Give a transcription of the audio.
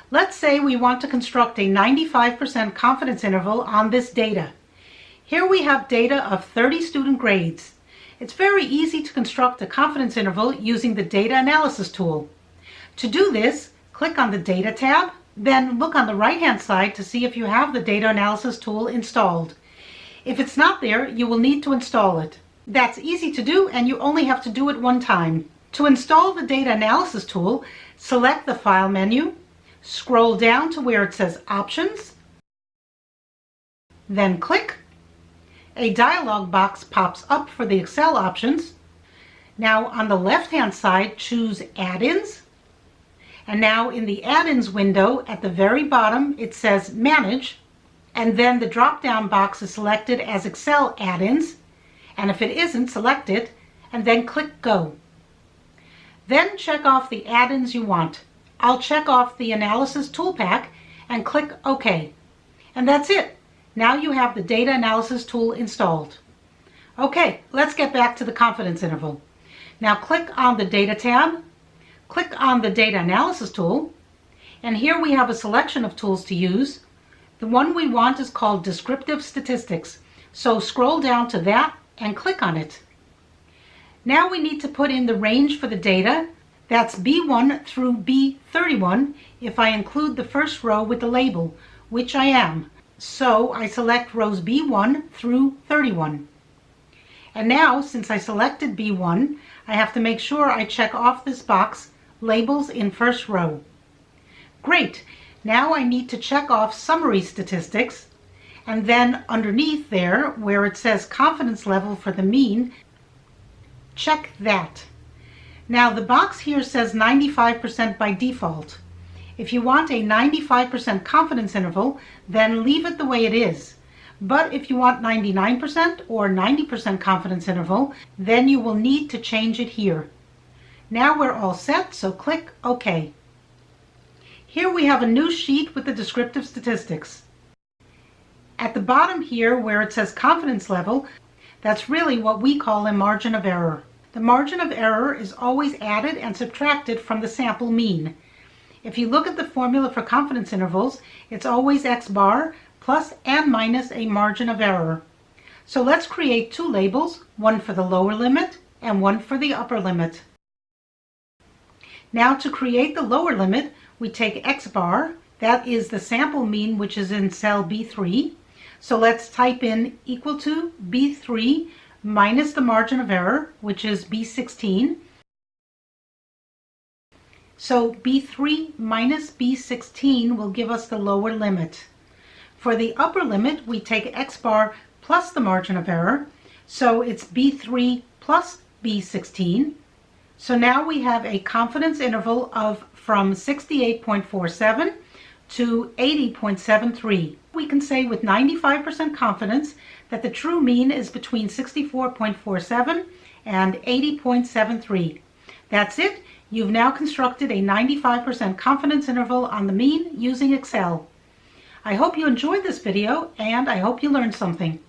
Let's say we want to construct a 95% confidence interval on this data. Here we have data of 30 student grades. It's very easy to construct a confidence interval using the data analysis tool. To do this, click on the Data tab, then look on the right-hand side to see if you have the data analysis tool installed. If it's not there, you will need to install it. That's easy to do, and you only have to do it one time. To install the data analysis tool, select the File menu, scroll down to where it says Options, then click. A dialog box pops up for the Excel options. Now on the left-hand side, choose Add-ins. And now in the Add-ins window at the very bottom, it says Manage. And then the drop-down box is selected as Excel Add-ins. And if it isn't, select it and then click Go. Then check off the add-ins you want. I'll check off the Analysis Tool Pack and click OK. And that's it. Now you have the data analysis tool installed. Okay, let's get back to the confidence interval. Now click on the Data tab, click on the Data Analysis tool, and here we have a selection of tools to use. The one we want is called Descriptive Statistics, so scroll down to that and click on it. Now we need to put in the range for the data. That's B1 through B31 if I include the first row with the label, which I am. So I select rows B1 through 31. And now, since I selected B1, I have to make sure I check off this box, Labels in First Row. Great! Now I need to check off Summary Statistics, and then underneath there, where it says Confidence Level for the mean, check that. Now the box here says 95% by default. If you want a 95% confidence interval, then leave it the way it is. But if you want 99% or 90% confidence interval, then you will need to change it here. Now we're all set, so click OK. Here we have a new sheet with the descriptive statistics. At the bottom here, where it says confidence level, that's really what we call a margin of error. The margin of error is always added and subtracted from the sample mean. If you look at the formula for confidence intervals, it's always x bar plus and minus a margin of error. So let's create two labels, one for the lower limit and one for the upper limit. Now to create the lower limit, we take x bar, that is the sample mean which is in cell B3. So let's type in equal to B3 minus the margin of error, which is B16. So B3 minus B16 will give us the lower limit. For the upper limit, we take x bar plus the margin of error, so it's B3 plus B16. So now we have a confidence interval of from 68.47 to 80.73. We can say with 95% confidence that the true mean is between 64.47 and 80.73. That's it. You've now constructed a 95% confidence interval on the mean using Excel. I hope you enjoyed this video and I hope you learned something.